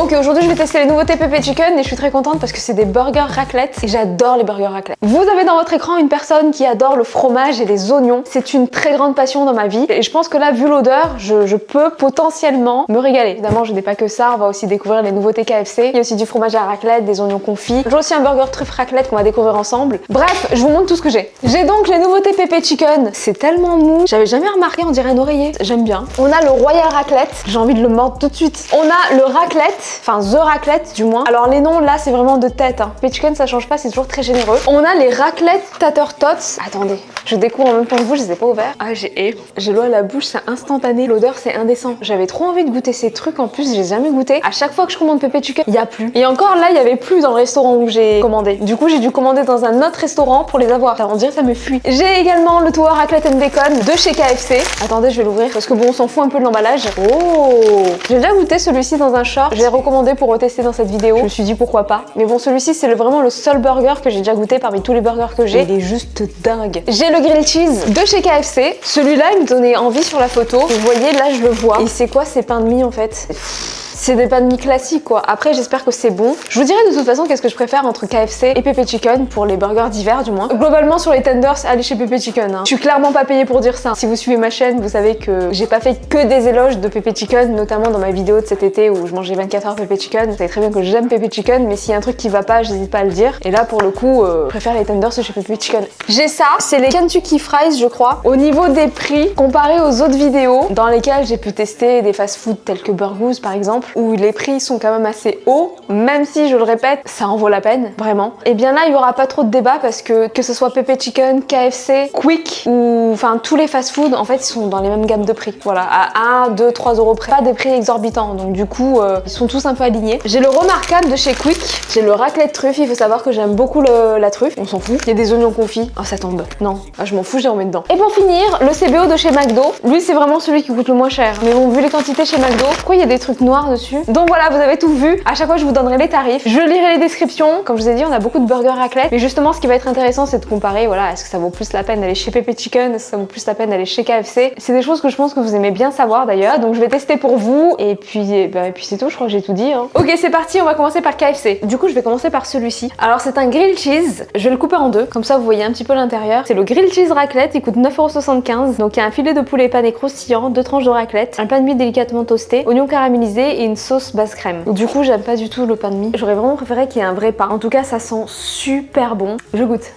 Ok, aujourd'hui je vais tester les nouveautés Pepe Chicken et je suis très contente parce que c'est des burgers raclette et j'adore les burgers raclette. Vous avez dans votre écran une personne qui adore le fromage et les oignons. C'est une très grande passion dans ma vie et je pense que là, vu l'odeur, je peux potentiellement me régaler. Évidemment, je n'ai pas que ça, on va aussi découvrir les nouveautés KFC. Il y a aussi du fromage à la raclette, des oignons confits. J'ai aussi un burger truffe raclette qu'on va découvrir ensemble. Bref, je vous montre tout ce que j'ai. J'ai donc les nouveautés Pepe Chicken. C'est tellement mou. J'avais jamais remarqué, on dirait un oreiller. J'aime bien. On a le Royal Raclette. J'ai envie de le mordre tout de suite. On a le raclette, enfin The Raclette du moins. Alors les noms là, c'est vraiment de tête. Pepe Chicken, ça change pas, c'est toujours très généreux. On a les raclettes Tater Tots. Attendez, je découvre en même temps que vous, je les ai pas ouverts. Ah, j'ai l'eau à la bouche, c'est instantané. L'odeur, c'est indécent. J'avais trop envie de goûter ces trucs. En plus, j'ai jamais goûté. À chaque fois que je commande Pepe Chicken, il y a plus. Et encore là, il y avait plus dans le restaurant où j'ai commandé. Du coup, j'ai dû commander dans un autre restaurant pour les avoir. On dirait que ça me fuit. J'ai également le Tower Raclette and Bacon de chez KFC. Attendez, je vais l'ouvrir parce que bon, on s'en fout un peu de l'emballage. Oh, j'ai déjà goûté celui-ci dans un short. Je l'ai recommandé pour retester dans cette vidéo. Je me suis dit pourquoi pas. Mais bon, celui-ci, c'est vraiment le seul burger que j'ai déjà goûté parmi tous les burgers que j'ai. Il est juste dingue. J'ai le grilled cheese de chez KFC. Celui-là, il me donnait envie sur la photo. Vous voyez, là, je le vois. Et c'est quoi ces pains de mie en fait? C'est des pains de mie classiques quoi. Après j'espère que c'est bon. Je vous dirai de toute façon qu'est-ce que je préfère entre KFC et Pepe Chicken pour les burgers d'hiver du moins. Globalement sur les tenders, allez chez Pepe Chicken. Je suis clairement pas payée pour dire ça. Si vous suivez ma chaîne, vous savez que j'ai pas fait que des éloges de Pepe Chicken, notamment dans ma vidéo de cet été où je mangeais 24 heures Pepe Chicken. Vous savez très bien que j'aime Pepe Chicken, mais s'il y a un truc qui va pas, j'hésite pas à le dire. Et là pour le coup, je préfère les tenders chez Pepe Chicken. J'ai ça, c'est les Kentucky Fries je crois. Au niveau des prix, comparé aux autres vidéos dans lesquelles j'ai pu tester des fast-food tels que Burgos par exemple, où les prix sont quand même assez hauts, même si je le répète, ça en vaut la peine, vraiment. Et bien là, il y aura pas trop de débat parce que ce soit Pepe Chicken, KFC, Quick ou enfin tous les fast-food, en fait, ils sont dans les mêmes gammes de prix. Voilà, à 1, 2, 3 euros près. Pas des prix exorbitants, donc du coup, ils sont tous un peu alignés. J'ai le remarquable de chez Quick, j'ai le raclette truffe, il faut savoir que j'aime beaucoup la truffe, on s'en fout. Il y a des oignons confits, oh ça tombe, non, ah, je m'en fous, j'ai remis dedans. Et pour finir, le CBO de chez McDo, lui c'est vraiment celui qui coûte le moins cher. Mais bon, vu les quantités chez McDo, pourquoi il y a des trucs noirs dessus? Donc voilà, vous avez tout vu. À chaque fois, je vous donnerai les tarifs. Je lirai les descriptions. Comme je vous ai dit, on a beaucoup de burgers raclette. Mais justement, ce qui va être intéressant, c'est de comparer. Voilà, est-ce que ça vaut plus la peine d'aller chez Pepe Chicken? Est-ce que ça vaut plus la peine d'aller chez KFC? C'est des choses que je pense que vous aimez bien savoir d'ailleurs. Donc je vais tester pour vous. Et puis c'est tout. Je crois que j'ai tout dit. Ok, c'est parti. On va commencer par KFC. Du coup, je vais commencer par celui-ci. Alors, c'est un grilled cheese. Je vais le couper en deux. Comme ça, vous voyez un petit peu l'intérieur. C'est le grilled cheese raclette. Il coûte 9,75 €. Donc, il y a un filet de poulet pané croustillant, 2 tranches de raclette, un pain de mie délicatement toasté, oignons caramélisés et une sauce base crème. Du coup, j'aime pas du tout le pain de mie. J'aurais vraiment préféré qu'il y ait un vrai pain. En tout cas, ça sent super bon. Je goûte.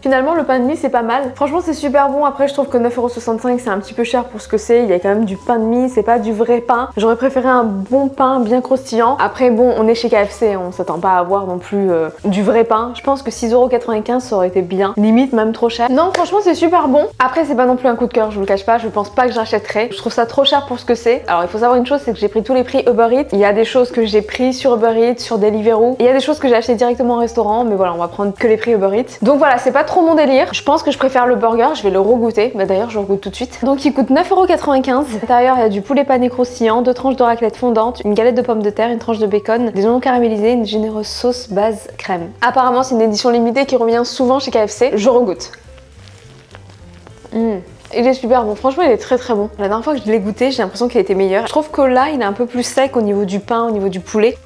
Finalement le pain de mie c'est pas mal. Franchement c'est super bon. Après je trouve que 9,65 € c'est un petit peu cher pour ce que c'est. Il y a quand même du pain de mie, c'est pas du vrai pain. J'aurais préféré un bon pain bien croustillant. Après bon on est chez KFC, on s'attend pas à avoir non plus du vrai pain. Je pense que 6,95 € ça aurait été bien. Limite même trop cher. Non franchement c'est super bon. Après c'est pas non plus un coup de cœur, je vous le cache pas. Je pense pas que j'achèterais. Je trouve ça trop cher pour ce que c'est. Alors il faut savoir une chose, c'est que j'ai pris tous les prix Uber Eats. Il y a des choses que j'ai pris sur Uber Eats, sur Deliveroo. Il y a des choses que j'ai acheté directement au restaurant. Mais voilà on va prendre que les prix Uber Eats. Donc voilà, c'est pas trop mon délire. Je pense que je préfère le burger, je vais le regoûter. Bah d'ailleurs, je le regoûte tout de suite. Donc il coûte 9,95 €. À l'intérieur, il y a du poulet pané croustillant, 2 tranches de raclette fondante, une galette de pommes de terre, une tranche de bacon, des oignons caramélisés, une généreuse sauce base crème. Apparemment, c'est une édition limitée qui revient souvent chez KFC. Je regoûte. Il est super bon, franchement il est très très bon. La dernière fois que je l'ai goûté, j'ai l'impression qu'il était meilleur. Je trouve que là, il est un peu plus sec au niveau du pain, au niveau du poulet.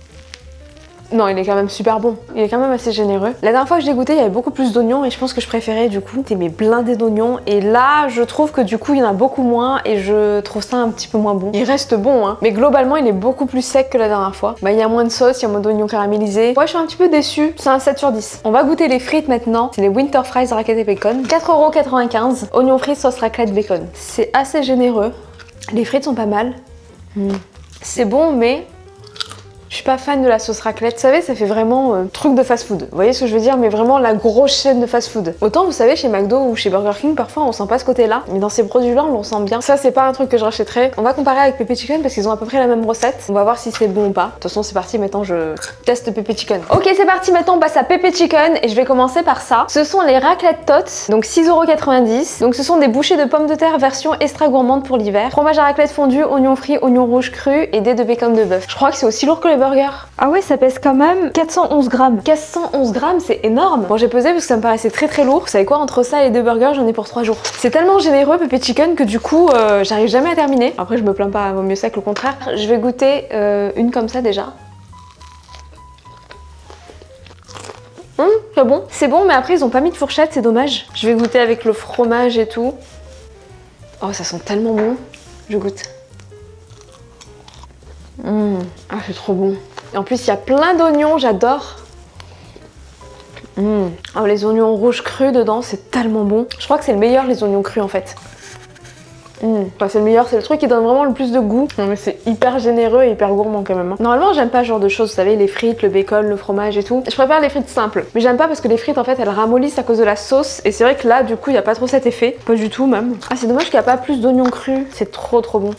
Non, il est quand même super bon. Il est quand même assez généreux. La dernière fois que je l'ai goûté, il y avait beaucoup plus d'oignons et je pense que je préférais du coup mes blindés d'oignons. Et là, je trouve que du coup, il y en a beaucoup moins et je trouve ça un petit peu moins bon. Il reste bon, hein. Mais globalement, il est beaucoup plus sec que la dernière fois. Bah, il y a moins de sauce, il y a moins d'oignons caramélisés. Ouais, je suis un petit peu déçue. C'est un 7 sur 10. On va goûter les frites maintenant. C'est les Winter Fries raclette et bacon. 4,95 €. Oignons frits, sauce raclette, bacon. C'est assez généreux. Les frites sont pas mal. C'est bon, mais je suis pas fan de la sauce raclette. Vous savez, ça fait vraiment truc de fast-food. Vous voyez ce que je veux dire? Mais vraiment la grosse chaîne de fast-food. Autant, vous savez, chez McDo ou chez Burger King, parfois on sent pas ce côté-là. Mais dans ces produits-là, on le sent bien. Ça, c'est pas un truc que je rachèterais. On va comparer avec Pepe Chicken parce qu'ils ont à peu près la même recette. On va voir si c'est bon ou pas. De toute façon, c'est parti. Maintenant, je teste Pepe Chicken. Ok, c'est parti. Maintenant, on passe à Pepe Chicken et je vais commencer par ça. Ce sont les raclette tots. Donc 6,90 €. Donc ce sont des bouchées de pommes de terre version extra gourmande pour l'hiver. Fromage à raclette fondu, oignons frits, oignons rouges crus et dés de bacon de bœuf. Je crois que c'est aussi lourd que les burger. Ah ouais, ça pèse quand même 411 grammes. 411 grammes, c'est énorme. Bon, j'ai pesé parce que ça me paraissait très lourd. Vous savez quoi, entre ça et 2 burgers, j'en ai pour 3 jours. C'est tellement généreux, Pepe Chicken, que du coup, j'arrive jamais à terminer. Après, je me plains pas, vaut mieux ça que le contraire. Je vais goûter une comme ça déjà. C'est bon. C'est bon, mais après, ils ont pas mis de fourchette, c'est dommage. Je vais goûter avec le fromage et tout. Oh, ça sent tellement bon. Je goûte. Ah, c'est trop bon. Et en plus, il y a plein d'oignons, j'adore. Oh, les oignons rouges crus dedans, c'est tellement bon. Je crois que c'est le meilleur, les oignons crus en fait. Enfin, c'est le meilleur, c'est le truc qui donne vraiment le plus de goût. Non, mais c'est hyper généreux et hyper gourmand quand même. Hein. Normalement, j'aime pas ce genre de choses, vous savez, les frites, le bacon, le fromage et tout. Je préfère les frites simples. Mais j'aime pas parce que les frites, en fait, elles ramollissent à cause de la sauce. Et c'est vrai que là, du coup, il y a pas trop cet effet. Pas du tout même. Ah, c'est dommage qu'il n'y a pas plus d'oignons crus. C'est trop bon.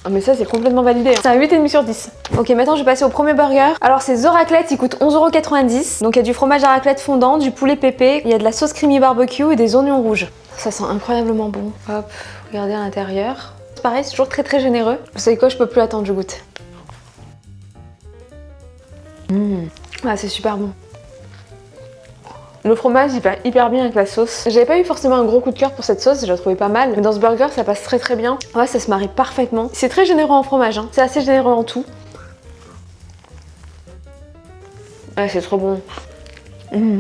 Ah mais ça c'est complètement validé, hein. C'est un 8,5 sur 10. Ok, maintenant je vais passer au premier burger. Alors c'est The Raclette, il coûte 11,90 €. Donc il y a du fromage à raclette fondant, du poulet pépé, il y a de la sauce creamy barbecue et des oignons rouges. Ça sent incroyablement bon. Hop, regardez à l'intérieur. C'est pareil, c'est toujours très généreux. Vous savez quoi, je peux plus attendre, je goûte. Ah, c'est super bon. Le fromage il va hyper bien avec la sauce. J'avais pas eu forcément un gros coup de cœur pour cette sauce, je la trouvais pas mal. Mais dans ce burger ça passe très bien. Ouais, ça se marie parfaitement. C'est très généreux en fromage, hein. C'est assez généreux en tout. Ouais, c'est trop bon.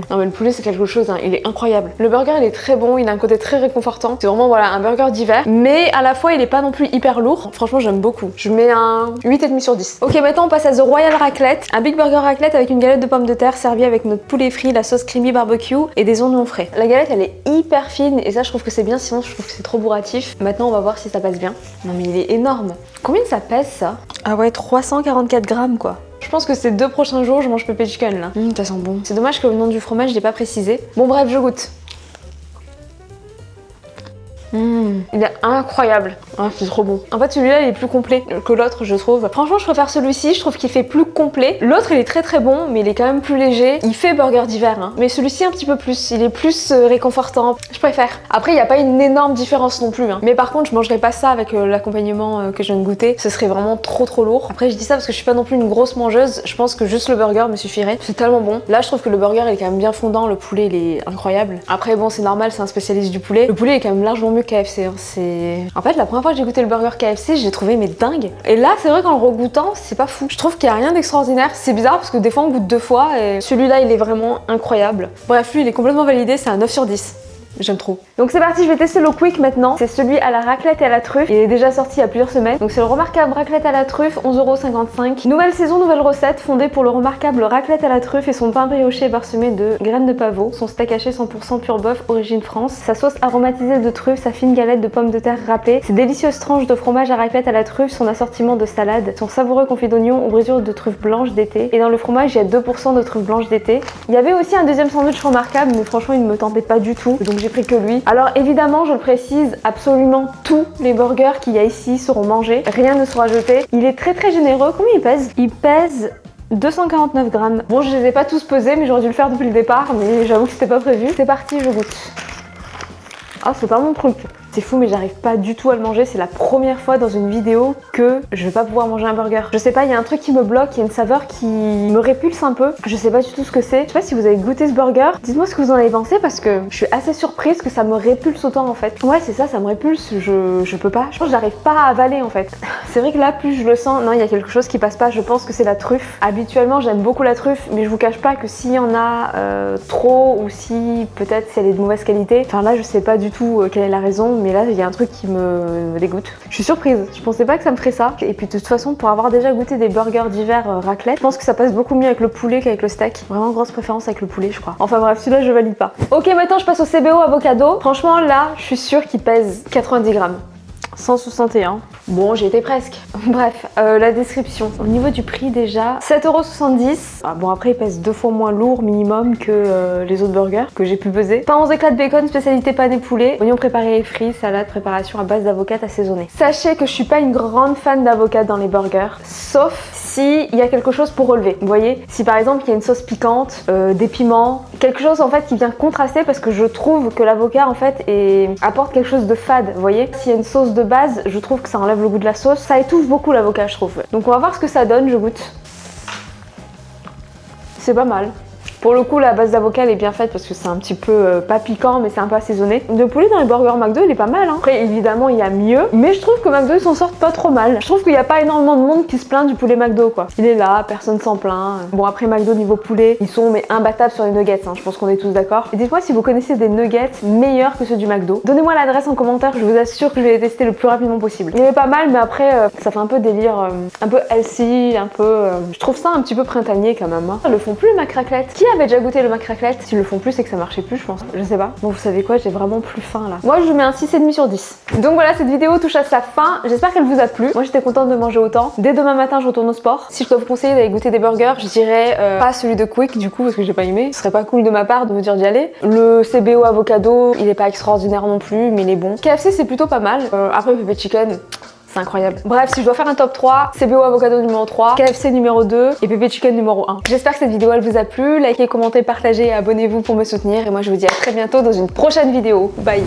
Non mais le poulet c'est quelque chose, hein. Il est incroyable. Le burger il est très bon, il a un côté très réconfortant. C'est vraiment voilà un burger d'hiver, mais à la fois il est pas non plus hyper lourd. Franchement j'aime beaucoup. Je mets un 8,5 sur 10. Ok, maintenant on passe à The Royal Raclette. Un big burger raclette avec une galette de pommes de terre servie avec notre poulet frit, la sauce creamy barbecue et des oignons frais. La galette elle est hyper fine et ça je trouve que c'est bien, sinon je trouve que c'est trop bourratif. Maintenant on va voir si ça passe bien. Non mais il est énorme. Combien ça pèse ça? Ah ouais, 344 grammes quoi. Je pense que ces 2 prochains jours, je mange Pepe Chicken là. Ça sent bon. C'est dommage que le nom du fromage, je l'ai pas précisé. Bon bref, je goûte. Il est incroyable. Ah, c'est trop bon. En fait, celui-là, il est plus complet que l'autre, je trouve. Franchement, je préfère celui-ci. Je trouve qu'il fait plus complet. L'autre, il est très bon, mais il est quand même plus léger. Il fait burger d'hiver, hein. Mais celui-ci, un petit peu plus. Il est plus réconfortant. Je préfère. Après, il n'y a pas une énorme différence non plus, hein. Mais par contre, je mangerai pas ça avec l'accompagnement que je viens de goûter. Ce serait vraiment trop lourd. Après, je dis ça parce que je suis pas non plus une grosse mangeuse. Je pense que juste le burger me suffirait. C'est tellement bon. Là, je trouve que le burger, il est quand même bien fondant. Le poulet, il est incroyable. Après, bon, c'est normal, c'est un spécialiste du poulet. Le poulet est quand même largement mieux que KFC, hein. En fait, la première fois que j'ai goûté le burger KFC, j'ai trouvé mais dingue. Et là, c'est vrai qu'en le regoûtant, c'est pas fou. Je trouve qu'il y a rien d'extraordinaire. C'est bizarre parce que des fois, on goûte 2 fois et celui-là, il est vraiment incroyable. Bref, lui, il est complètement validé. C'est un 9 sur 10. J'aime trop. Donc c'est parti, je vais tester le quick maintenant. C'est celui à la raclette et à la truffe. Il est déjà sorti il y a plusieurs semaines. Donc c'est le remarquable raclette à la truffe, 11,55 €. Nouvelle saison, nouvelle recette, fondée pour le remarquable raclette à la truffe et son pain brioché parsemé de graines de pavot. Son steak haché 100% pur bœuf, origine France. Sa sauce aromatisée de truffe, sa fine galette de pommes de terre râpées. Ses délicieuses tranches de fromage à raclette à la truffe, son assortiment de salade. Son savoureux confit d'oignon aux brisures de truffes blanches d'été. Et dans le fromage, il y a 2% de truffes blanches d'été. Il y avait aussi un deuxième sandwich remarquable, mais franchement, il ne me tentait pas du tout. Donc j'ai pris que lui. Alors évidemment, je le précise, absolument tous les burgers qu'il y a ici seront mangés. Rien ne sera jeté. Il est très généreux. Combien il pèse? Il pèse 249 grammes. Bon, je les ai pas tous pesés, mais j'aurais dû le faire depuis le départ, mais j'avoue que c'était pas prévu. C'est parti, je goûte. Ah, c'est pas mon truc. C'est fou, mais j'arrive pas du tout à le manger. C'est la première fois dans une vidéo que je vais pas pouvoir manger un burger. Je sais pas, il y a un truc qui me bloque, il y a une saveur qui me répulse un peu. Je sais pas du tout ce que c'est. Je sais pas si vous avez goûté ce burger. Dites-moi ce que vous en avez pensé parce que je suis assez surprise que ça me répulse autant en fait. Ouais, c'est ça, ça me répulse. Je peux pas. Je pense que j'arrive pas à avaler en fait. C'est vrai que là, plus je le sens, non, il y a quelque chose qui passe pas. Je pense que c'est la truffe. Habituellement, j'aime beaucoup la truffe, mais je vous cache pas que s'il y en a trop ou si peut-être si elle est de mauvaise qualité, enfin là, je sais pas du tout quelle est la raison. Mais là, il y a un truc qui me dégoûte. Je suis surprise. Je pensais pas que ça me ferait ça. Et puis de toute façon, pour avoir déjà goûté des burgers d'hiver raclette, je pense que ça passe beaucoup mieux avec le poulet qu'avec le steak. Vraiment grosse préférence avec le poulet, je crois. Enfin bref, celui-là, je valide pas. Ok, maintenant je passe au CBO avocado. Franchement, là, je suis sûre qu'il pèse 90 grammes. 161. Bon, j'y étais presque. Bref, la description. Au niveau du prix déjà, 7,70 €. Ah, bon, après il pèse 2 fois moins lourd minimum que les autres burgers que j'ai pu peser. Pain aux éclats de bacon, spécialité pané poulet, oignons préparés et frits, salade, préparation à base d'avocat assaisonnée. Sachez que je suis pas une grande fan d'avocat dans les burgers, sauf si il y a quelque chose pour relever. Vous voyez, si par exemple il y a une sauce piquante, des piments, quelque chose en fait qui vient contraster parce que je trouve que l'avocat en fait apporte quelque chose de fade. Vous voyez, s'il y a une sauce de base, je trouve que ça enlève enlève le goût de la sauce. Ça étouffe beaucoup l'avocat, je trouve. Donc on va voir ce que ça donne, je goûte. C'est pas mal. Pour le coup, la base d'avocat elle est bien faite parce que c'est un petit peu pas piquant, mais c'est un peu assaisonné. Le poulet dans les burgers McDo, il est pas mal. Hein. Après, évidemment, il y a mieux, mais je trouve que McDo ils s'en sortent pas trop mal. Je trouve qu'il n'y a pas énormément de monde qui se plaint du poulet McDo, quoi. Il est là, personne s'en plaint. Bon, après McDo niveau poulet, ils sont mais imbattables sur les nuggets. Hein. Je pense qu'on est tous d'accord. Et dites-moi si vous connaissez des nuggets meilleurs que ceux du McDo. Donnez-moi l'adresse en commentaire. Je vous assure que je vais les tester le plus rapidement possible. Il est pas mal, mais après, ça fait un peu délire, un peu healthy, un peu. Je trouve ça un petit peu printanier quand même. Hein. Ils le font plus le McRaclette. Qui avait déjà goûté le McRaclette? S'ils le font plus, c'est que ça marchait plus, je pense. Je sais pas. Bon, vous savez quoi, j'ai vraiment plus faim là. Moi, je mets un 6,5 sur 10. Donc voilà, cette vidéo touche à sa fin. J'espère qu'elle vous a plu. Moi, j'étais contente de manger autant. Dès demain matin, je retourne au sport. Si je dois vous conseiller d'aller goûter des burgers, je dirais pas celui de Quick du coup, parce que j'ai pas aimé. Ce serait pas cool de ma part de vous dire d'y aller. Le CBO avocado, il est pas extraordinaire non plus, mais il est bon. KFC, c'est plutôt pas mal. Après, Pepe Chicken. C'est incroyable. Bref, si je dois faire un top 3, CBO avocado numéro 3, KFC numéro 2 et Pepe Chicken numéro 1. J'espère que cette vidéo elle vous a plu. Likez, commentez, partagez et abonnez-vous pour me soutenir. Et moi je vous dis à très bientôt dans une prochaine vidéo. Bye!